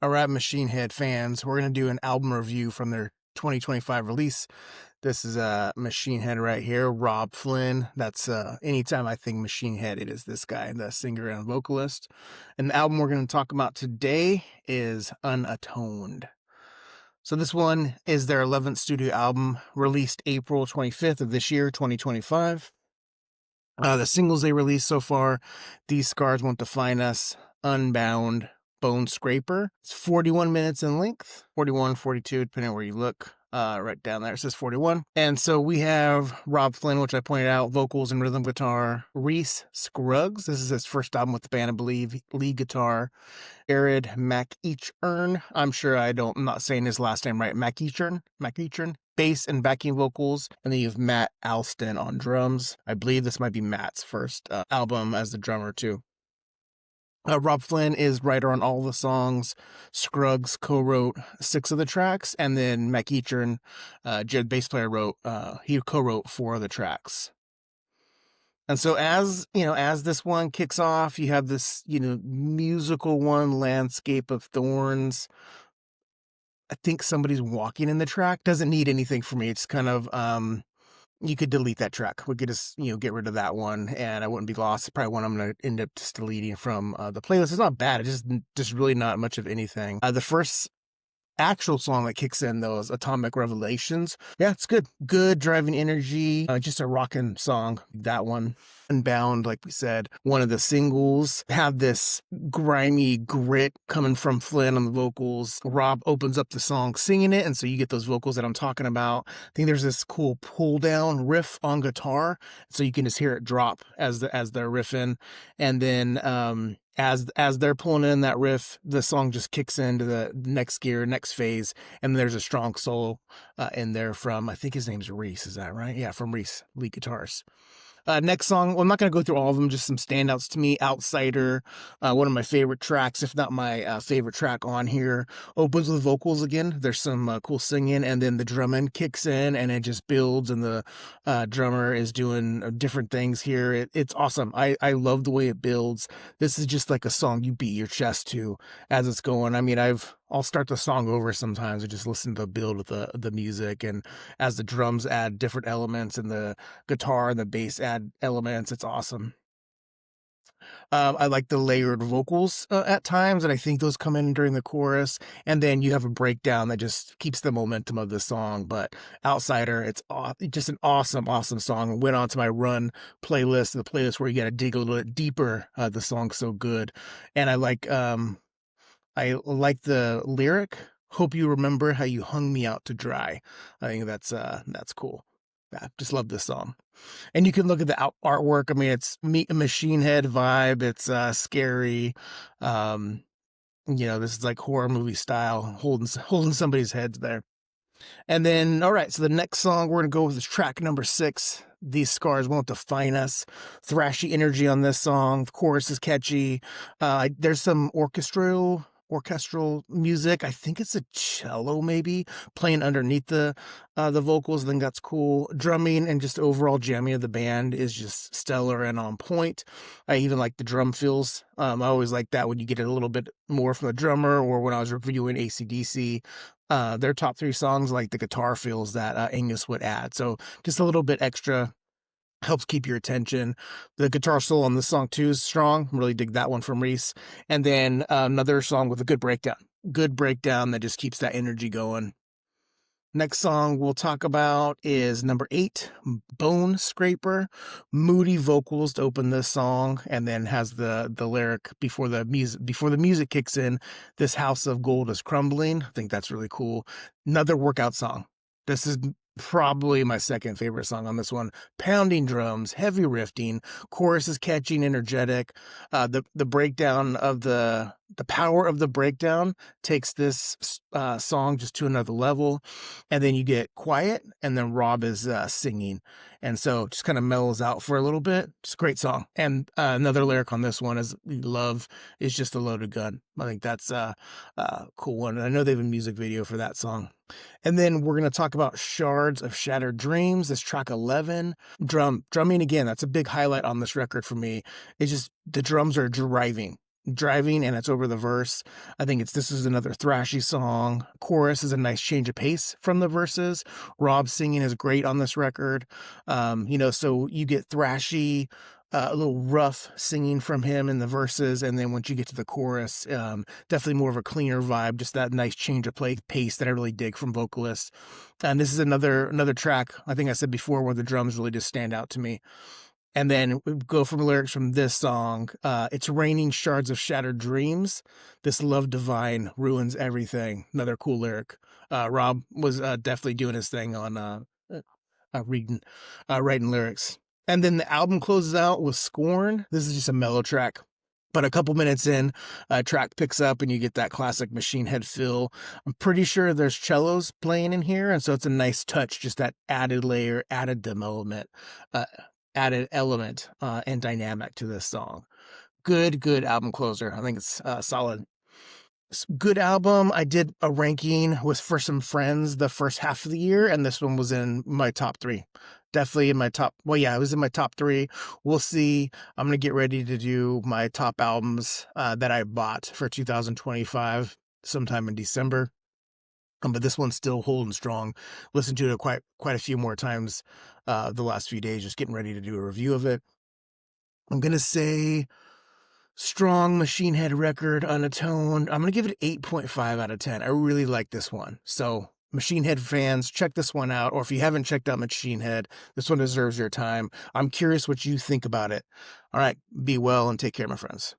All right, Machine Head fans, we're going to do an album review from their 2025 release. This is Machine Head right here, Rob Flynn. That's anytime I think Machine Head, it is this guy, the singer and vocalist. And the album we're going to talk about today is Unatoned. So this one is their 11th studio album, released April 25th of this year, 2025. The singles they released so far: These Scars Won't Define Us, Unbound, Bone Scraper. It's 41 minutes in length, 41, 42, depending on where you look. Right down there, it says 41. And so we have Rob Flynn, which I pointed out, vocals and rhythm guitar. Reese Scruggs, this is his first album with the band, I believe. Lead guitar. Arid McEachern, I'm sure I'm not saying his last name right. McEachern. Bass and backing vocals. And then you have Matt Alston on drums. I believe this might be Matt's first album as the drummer too. Rob Flynn is writer on all the songs. Scruggs co-wrote 6 of the tracks, and then McEachern, Jed bass player, he co-wrote 4 of the tracks. And so as this one kicks off, you have this, musical one, Landscape of Thorns. I think somebody's walking in the track. Doesn't need anything for me. It's kind of, you could delete that track. We could just, get rid of that one and I wouldn't be lost. It's probably one I'm going to end up just deleting from the playlist. It's not bad. It's just really not much of anything. The first actual song that kicks in, though, is Atomic Revelations. Yeah, it's good. Good driving energy. Just a rocking song. That one. Unbound, like we said, one of the singles, have this grimy grit coming from Flynn on the vocals. Rob opens up the song singing it, and so you get those vocals that I'm talking about. I think there's this cool pull down riff on guitar, so you can just hear it drop as they're riffing, and then as they're pulling in that riff, the song just kicks into the next gear, next phase, and there's a strong solo in there from, I think his name's Reese, is that right? Yeah, from Reese, lead guitars. Next song, well, I'm not going to go through all of them, just some standouts to me. Outsider, one of my favorite tracks, if not my favorite track on here. Opens with vocals again. There's some cool singing, and then the drumming kicks in, and it just builds, and the drummer is doing different things here. It's awesome. I love the way it builds. This is just like a song you beat your chest to as it's going. I mean, I'll start the song over sometimes and just listen to the build of the music, and as the drums add different elements and the guitar and the bass add elements, it's awesome. I like the layered vocals at times, and I think those come in during the chorus, and then you have a breakdown that just keeps the momentum of the song. But Outsider, it's just an awesome song. Went on to my Run playlist, the playlist where you got to dig a little bit deeper. The song's so good, and I like the lyric, "Hope you remember how you hung me out to dry." I think that's cool. I just love this song. And you can look at the artwork. I mean, it's Machine Head vibe. It's scary. This is like horror movie style, holding somebody's heads there. And then, all right, so the next song we're going to go with is track number 6. These Scars Won't Define Us. Thrashy energy on this song. The chorus is catchy. There's some orchestral music. I think it's a cello maybe playing underneath the vocals. I think that's cool. Drumming and just overall jamming of the band is just stellar and on point. I even like the drum fills. I always like that when you get it a little bit more from the drummer, or when I was reviewing AC/DC, their top 3 songs, like the guitar fills that Angus would add. So just a little bit extra helps keep your attention. The guitar solo on this song too is strong. Really dig that one from Reese. And then another song with a good breakdown that just keeps that energy going. Next song we'll talk about is number 8, Bone Scraper. Moody vocals to open this song, and then has the lyric before the music kicks in. This house of gold is crumbling. I think that's really cool. Another workout song. This is probably my second favorite song on this one. Pounding drums, heavy riffing, chorus is catchy and energetic. The breakdown of the power of the breakdown takes this song just to another level, and then you get quiet, and then Rob is singing, and so just kind of mellows out for a little bit. It's a great song. And another lyric on this one is, "Love is just a loaded gun." I think that's a cool one. And I know they have a music video for that song. And then we're going to talk about Shards of Shattered Dreams. This track 11. Drumming again, that's a big highlight on this record for me. It's just the drums are driving. driving, and it's over the verse. I think this is another thrashy song. Chorus is a nice change of pace from the verses. Rob's singing is great on this record. So you get thrashy, a little rough singing from him in the verses, and then once you get to the chorus, definitely more of a cleaner vibe, just that nice change of pace that I really dig from vocalists. And this is another track, I think I said before, where the drums really just stand out to me. And then we go from lyrics from this song. It's raining shards of shattered dreams. This love divine ruins everything. Another cool lyric. Rob was definitely doing his thing on writing lyrics. And then the album closes out with Scorn. This is just a mellow track. But a couple minutes in, a track picks up and you get that classic Machine Head feel. I'm pretty sure there's cellos playing in here, and so it's a nice touch, just that added layer, added element and dynamic to this song. Good album closer. I think it's solid. Good album. I did a ranking with For Some Friends the first half of the year, and this one was in my top 3. Definitely in my top. Well, yeah, it was in my top 3. We'll see. I'm gonna get ready to do my top albums that I bought for 2025 sometime in December. But this one's still holding strong. Listened to it quite a few more times the last few days, just getting ready to do a review of it. I'm gonna say strong Machine Head record, Unatoned. I'm gonna give it 8.5 out of 10. I really like this one. So Machine Head fans, check this one out. Or if you haven't checked out Machine Head, this one deserves your time. I'm curious what you think about it. All right, be well and take care, my friends.